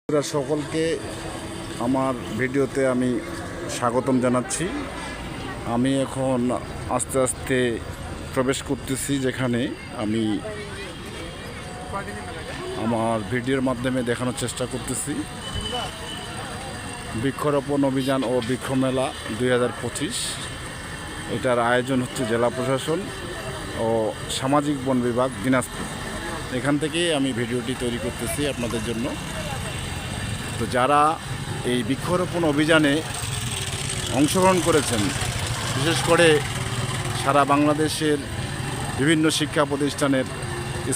সকলকে আমার ভিডিওতে আমি স্বাগতম জানাচ্ছি। আমি এখন আস্তে আস্তে প্রবেশ করতেছি, যেখানে আমি আমার ভিডিওর মাধ্যমে দেখানোর চেষ্টা করতেছি বৃক্ষরোপণ অভিযান ও বৃক্ষ মেলা 2025। এটার আয়োজন হচ্ছে জেলা প্রশাসন ও সামাজিক বন বিভাগ দিনাজপুর। এখান থেকেই আমি ভিডিওটি তৈরি করতেছি আপনাদের জন্য। তো যারা এই বৃক্ষরোপণ অভিযানে অংশগ্রহণ করেছেন, বিশেষ করে সারা বাংলাদেশের বিভিন্ন শিক্ষা প্রতিষ্ঠানের,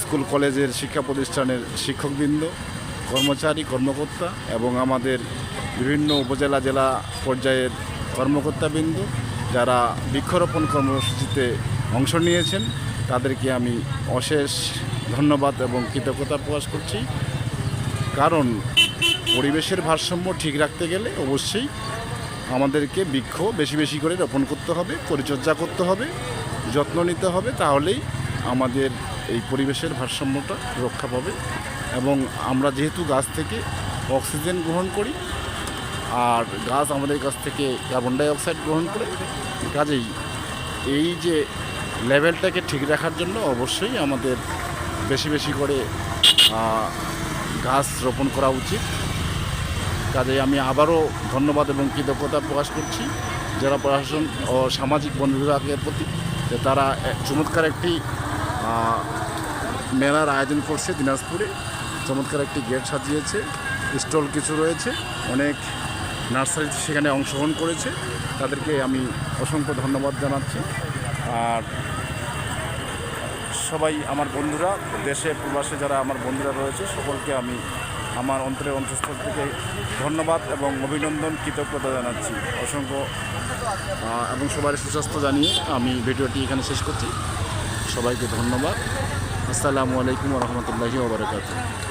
স্কুল কলেজের শিক্ষা প্রতিষ্ঠানের শিক্ষকবৃন্দ, কর্মচারী কর্মকর্তা এবং আমাদের বিভিন্ন উপজেলা জেলা পর্যায়ের কর্মকর্তাবৃন্দ যারা বৃক্ষরোপণ কর্মসূচিতে অংশ নিয়েছেন, তাদেরকে আমি অশেষ ধন্যবাদ এবং কৃতজ্ঞতা প্রকাশ করছি। কারণ পরিবেশের ভারসাম্য ঠিক রাখতে গেলে অবশ্যই আমাদেরকে বৃক্ষ বেশি বেশি করে রোপণ করতে হবে, পরিচর্যা করতে হবে, যত্ন নিতে হবে। তাহলেই আমাদের এই পরিবেশের ভারসাম্যটা রক্ষা পাবে। এবং আমরা যেহেতু গাছ থেকে অক্সিজেন গ্রহণ করি, আর গাছ আমাদের কাছ থেকে কার্বন ডাইঅক্সাইড গ্রহণ করে, কাজেই এই যে লেভেলটাকে ঠিক রাখার জন্য অবশ্যই আমাদের বেশি বেশি করে গাছ রোপণ করা উচিত। কাজেই আমি আবারও ধন্যবাদ এবং কৃতজ্ঞতা প্রকাশ করছি জেলা প্রশাসন ও সামাজিক বন বিভাগের প্রতি, যে তারা চমৎকার একটি মেলার আয়োজন করছে দিনাজপুরে। চমৎকার একটি গেট সাজিয়েছে, স্টল কিছু রয়েছে, অনেক নার্সারি সেখানে অংশগ্রহণ করেছে। তাদেরকে আমি অসংখ্য ধন্যবাদ জানাচ্ছি। আর সবাই আমার বন্ধুরা, দেশে প্রবাসে যারা আমার বন্ধুরা রয়েছে, সকলকে আমি আমার অন্তরের অন্তঃস্থল থেকে ধন্যবাদ এবং অভিনন্দন, কৃতজ্ঞতা জানাচ্ছি অসংখ্য। এবং সবার সুস্বাস্থ্য জানিয়ে আমি ভিডিওটি এখানে শেষ করছি। সবাইকে ধন্যবাদ। আসসালামু আলাইকুম ওয়া রাহমাতুল্লাহি ওয়া বারাকাতুহু।